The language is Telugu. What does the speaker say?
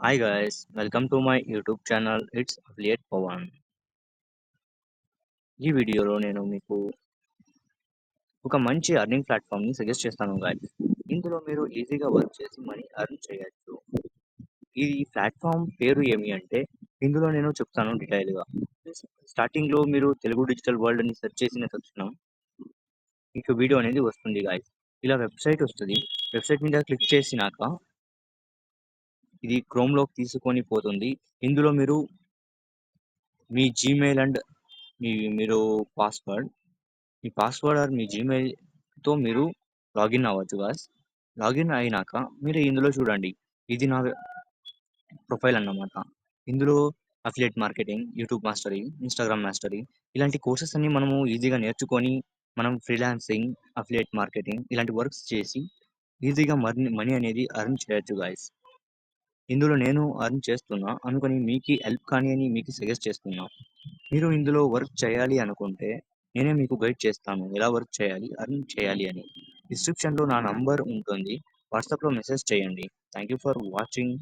Hi guys, welcome to my YouTube channel. It's affiliate Pavan. ఈ వీడియోలో నేను మీకు ఒక మంచి అర్నింగ్ ప్లాట్ఫామ్ ని సజెస్ట్ చేస్తాను గాయ్స్. ఇందులో మీరు ఈజీగా వర్క్ చేసి మనీ ఎర్న్ చేయొచ్చు. ఈ ప్లాట్ఫామ్ పేరు ఏమి అంటే ఇందులో నేను చెప్తాను డీటెయిల్ గా. స్టార్టింగ్ లో మీరు తెలుగు డిజిటల్ వరల్డ్ అని సెర్చ్ చేసిన తక్షణం మీకు వీడియో అనేది వస్తుంది గాయ్స్. ఇలా వెబ్సైట్ వస్తుంది. వెబ్సైట్ మీద క్లిక్ చేసినాక ఇది క్రోమ్ లోకి తీసుకొని పోతుంది. ఇందులో మీరు మీ జీమెయిల్ అండ్ మీరు పాస్వర్డ్ మీ పాస్వర్డ్ ఆర్ మీ జీమెయిల్తో మీరు లాగిన్ అవ్వచ్చు గాస్. లాగిన్ అయినాక మీరు ఇందులో చూడండి, ఇది నా ప్రొఫైల్ అన్నమాట. ఇందులో affiliate marketing, YouTube mastery, Instagram mastery ఇలాంటి కోర్సెస్ అన్ని మనము ఈజీగా నేర్చుకొని మనం ఫ్రీలాన్సింగ్, అఫిలియేట్ మార్కెటింగ్ ఇలాంటి వర్క్స్ చేసి ఈజీగా మనీ అనేది అర్న్ చేయొచ్చు గాయస్. ఇందులో నేను అర్న్ చేస్తున్నా అనుకొని మీకు హెల్ప్ కానీ అని మీకు సజెస్ట్ చేస్తున్నా. మీరు ఇందులో వర్క్ చేయాలి అనుకుంటే నేనే మీకు గైడ్ చేస్తాను ఎలా వర్క్ చేయాలి, అర్న్ చేయాలి అని. డిస్క్రిప్షన్లో నా నంబర్ ఉంటుంది, వాట్సాప్లో మెసేజ్ చేయండి. Thank you for watching.